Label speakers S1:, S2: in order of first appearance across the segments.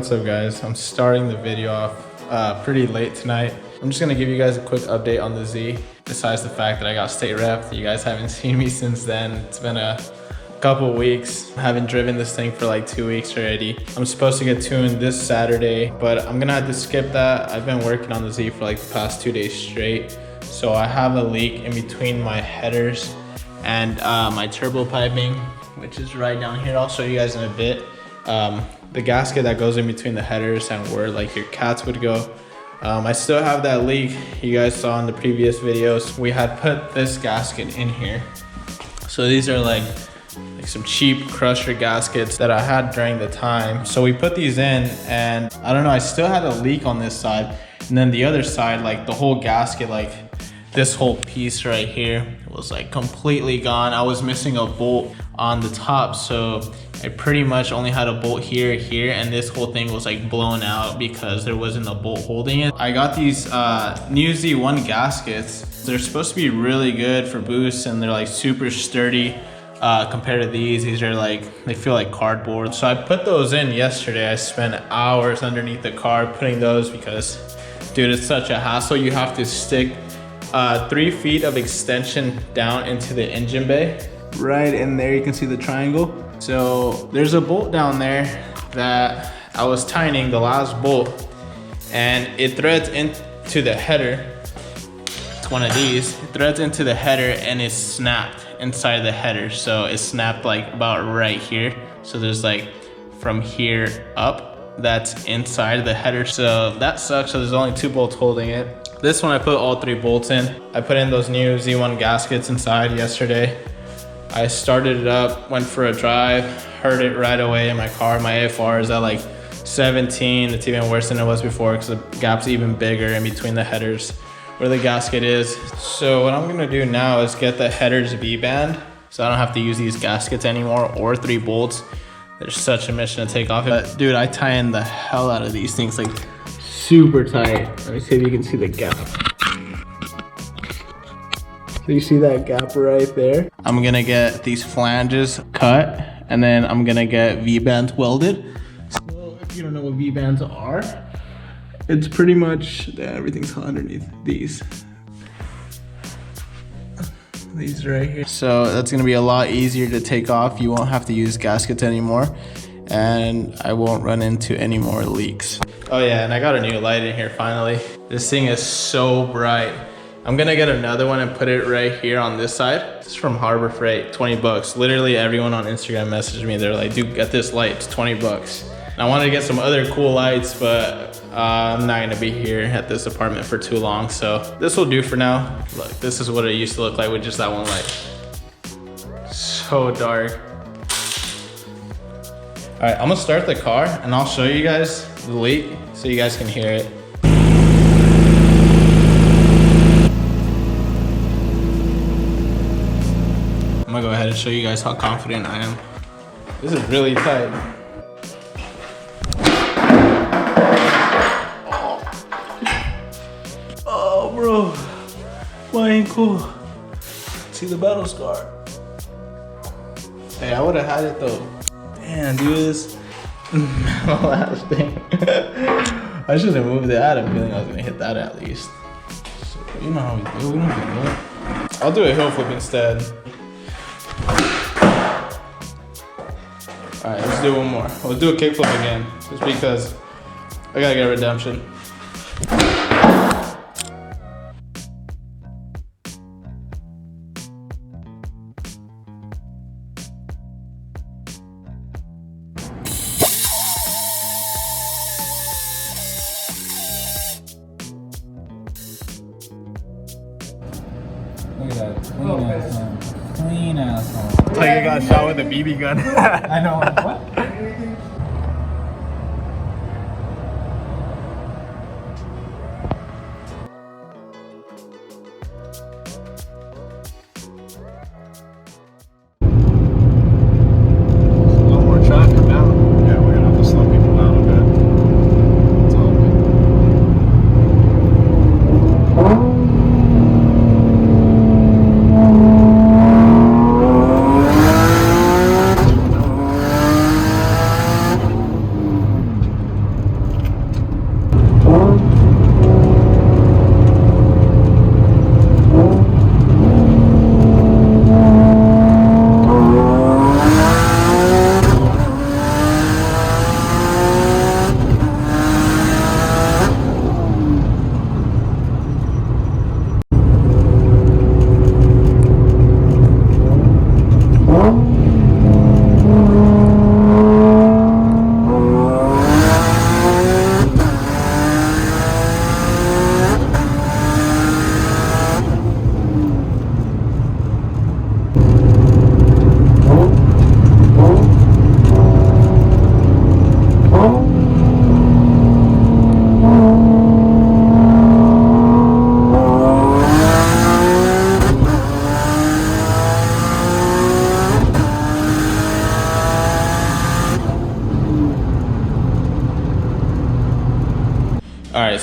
S1: what's up guys? I'm starting the video off pretty late tonight. I'm just gonna give you guys a quick update on the Z. Besides the fact that I got state rep, you guys haven't seen me since then. It's been a couple weeks. I haven't driven this thing for like 2 weeks already. I'm supposed to get tuned this Saturday, but I'm gonna have to skip that. I've been working on the Z for like the past 2 days straight. So I have a leak in between my headers and my turbo piping, which is right down here. I'll show you guys in a bit. The gasket that goes in between the headers and where like your cats would go. I still have that leak you guys saw in the previous videos. We had put this gasket in here. So these are like some cheap crusher gaskets that I had during the time. So we put these in and I don't know, I still had a leak on this side. And then the other side, like the whole gasket, like this whole piece right here was like completely gone. I was missing a bolt on the top. So I pretty much only had a bolt here, and this whole thing was like blown out because there wasn't a bolt holding it. I got these new Z1 gaskets. They're supposed to be really good for boost and they're like super sturdy compared to these. These are like, they feel like cardboard. So I put those in yesterday. I spent hours underneath the car putting those because, dude, it's such a hassle. You have to stick 3 feet of extension down into the engine bay. Right in there, you can see the triangle. So there's a bolt down there that I was tightening, the last bolt, and it threads into the header. It's one of these. It threads into the header and it's snapped inside the header. So it's snapped like about right here. So there's like from here up, that's inside the header. So that sucks. So there's only 2 bolts holding it. This one I put all 3 bolts in. I put in those new Z1 gaskets inside yesterday. I started it up, went for a drive, heard it right away in my car. My AFR is at like 17. It's even worse than it was before because the gap's even bigger in between the headers where the gasket is. So what I'm gonna do now is get the headers V-band so I don't have to use these gaskets anymore or 3 bolts. They're such a mission to take off. But dude, I tie in the hell out of these things, like super tight. Let me see if you can see the gap. So you see that gap right there? I'm gonna get these flanges cut and then I'm gonna get V-bands welded. So if you don't know what V-bands are, it's pretty much, everything's underneath these right here. So that's gonna be a lot easier to take off. You won't have to use gaskets anymore and I won't run into any more leaks. Oh yeah, and I got a new light in here finally. This thing is so bright. I'm gonna get another one and put it right here on this side. This is from Harbor Freight, 20 bucks. Literally everyone on Instagram messaged me. They're like, dude, get this light, it's 20 bucks. And I wanted to get some other cool lights, but I'm not gonna be here at this apartment for too long. So this will do for now. Look, this is what it used to look like with just that one light. So dark. All right, I'm gonna start the car and I'll show you guys the leak so you guys can hear it. I'm gonna go ahead and show you guys how confident I am. This is really tight. Oh bro, my ankle. See the battle scar. Hey, I would've had it though. Damn, dude, this my last thing. I should have moved it. I had a feeling I was gonna hit that at least. So, you know how we do, we don't do that. I'll do a hill flip instead. All right, let's do one more. We'll do a kickflip again, just because I gotta get redemption.
S2: Look at that clean asshole. Clean asshole.
S1: It's like you got shot with a BB gun.
S2: I know. What?
S1: No more traffic now. Yeah, we're gonna have to slow people down a bit. That's all.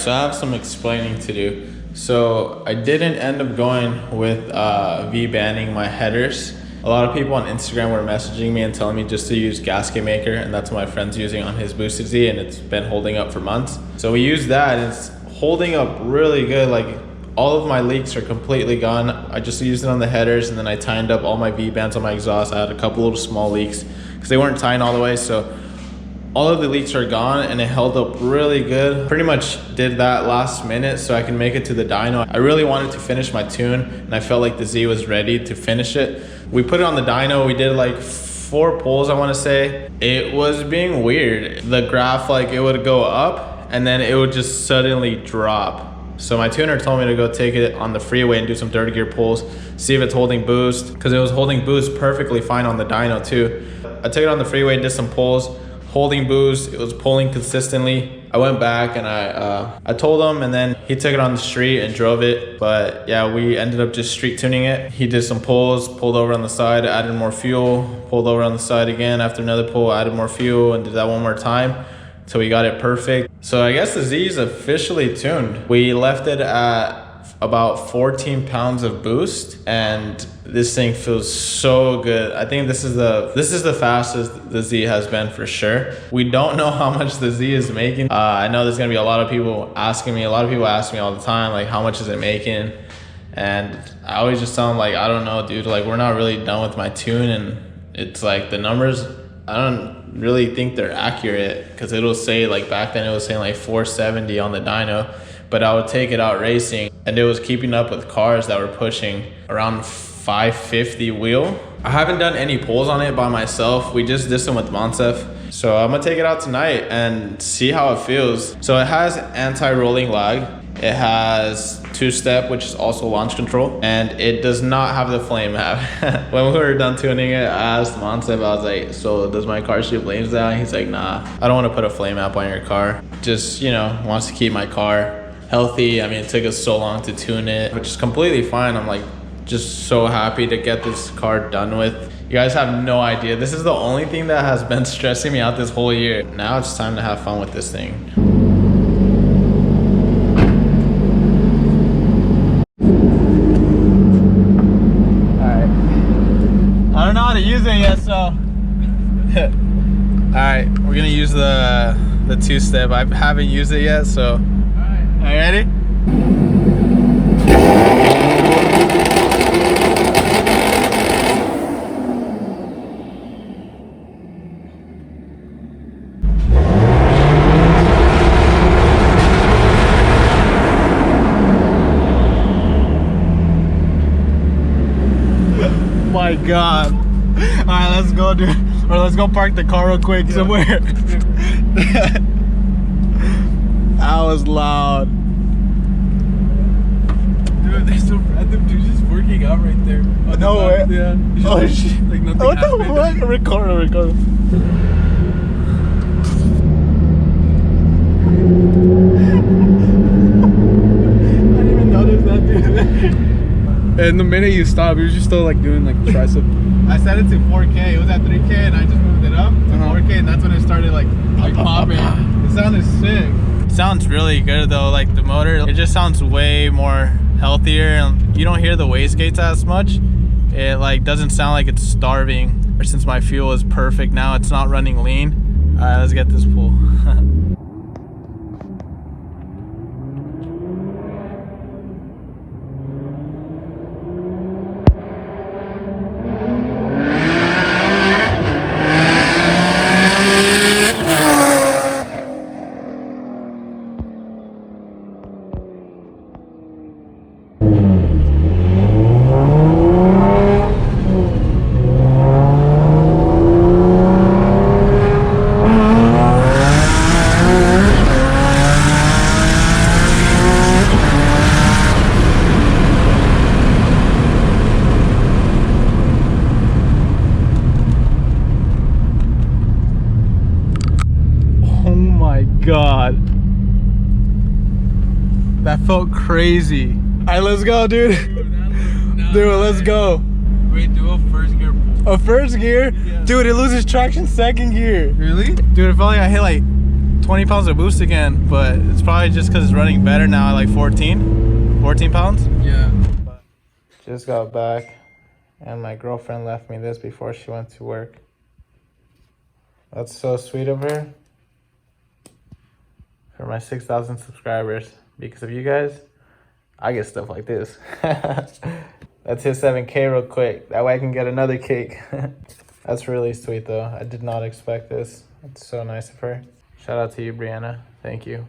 S1: so I have some explaining to do. So I didn't end up going with V-banding my headers. A lot of people on Instagram were messaging me and telling me just to use gasket maker, and that's what my friend's using on his boosted Z, and it's been holding up for months. So we used that, and it's holding up really good. Like, all of my leaks are completely gone. I just used it on the headers, and then I tightened up all my V-bands on my exhaust. I had a couple little small leaks because they weren't tightened all the way, so all of the leaks are gone, and it held up really good. Pretty much did that last minute so I can make it to the dyno. I really wanted to finish my tune, and I felt like the Z was ready to finish it. We put it on the dyno. We did like 4 pulls, I want to say. It was being weird. The graph, like, it would go up and then it would just suddenly drop. So my tuner told me to go take it on the freeway and do some third gear pulls, see if it's holding boost, because it was holding boost perfectly fine on the dyno too. I took it on the freeway, did some pulls, holding boost, it was pulling consistently. I went back and I told him, and then he took it on the street and drove it. But yeah, we ended up just street tuning it. He did some pulls, pulled over on the side, added more fuel, pulled over on the side again. After another pull, added more fuel, and did that one more time till we got it perfect. So I guess the Z is officially tuned. We left it at about 14 pounds of boost, and this thing feels so good. I think this is the fastest the Z has been for sure. We don't know how much the Z is making. I know there's gonna be a lot of people asking me. A lot of people ask me all the time, like, how much is it making? And I always just tell them, like, I don't know, dude. Like, we're not really done with my tune, and it's like the numbers, I don't really think they're accurate, because it'll say, like, back then it was saying like 470 on the dyno, but I would take it out racing and it was keeping up with cars that were pushing around 550 wheel. I haven't done any pulls on it by myself. We just did some with Monsef. So I'm gonna take it out tonight and see how it feels. So it has anti-rolling lag. It has 2-step, which is also launch control, and it does not have the flame map. When we were done tuning it, I asked Monsef, I was like, so does my car shoot flames down? He's like, nah, I don't want to put a flame map on your car. Just, you know, wants to keep my car healthy. I mean, it took us so long to tune it, which is completely fine. I'm like, just so happy to get this car done with. You guys have no idea. This is the only thing that has been stressing me out this whole year. Now it's time to have fun with this thing. Alright. I don't know how to use it yet, so. Alright, we're gonna use the 2-step. I haven't used it yet, so. Alright. Are you ready? My God. All right, let's go, dude. Or let's go park the car real quick somewhere. That was loud.
S3: Dude, there's some random dude just working out right there.
S1: No way.
S3: Yeah.
S1: Oh shit.
S3: Like nothing
S1: What
S3: happened.
S1: the fuck? Record.
S3: I didn't even notice that, dude. And the minute you stop, he was just still like doing like tricep.
S1: I set it to 4K. It was at 3K, and I just moved it up to 4K, and that's when it started like popping. It sounded sick. It sounds really good though. Like the motor, it just sounds way more healthier, and you don't hear the wastegates as much. It like doesn't sound like it's starving. Or since my fuel is perfect now, it's not running lean. All right, let's get this pull. God, that felt crazy. All right, let's go, dude. Dude, let's go.
S3: Wait, do a first gear pull.
S1: A first gear?
S3: Yeah.
S1: Dude, it loses traction second gear.
S3: Really?
S1: Dude, it felt like I hit like 20 pounds of boost again, but it's probably just because it's running better now at like 14 pounds.
S3: Yeah.
S1: Just got back, and my girlfriend left me this before she went to work. That's so sweet of her. For my 6,000 subscribers. Because of you guys, I get stuff like this. Let's hit 7K real quick. That way I can get another cake. That's really sweet though. I did not expect this. It's so nice of her. Shout out to you, Brianna. Thank you.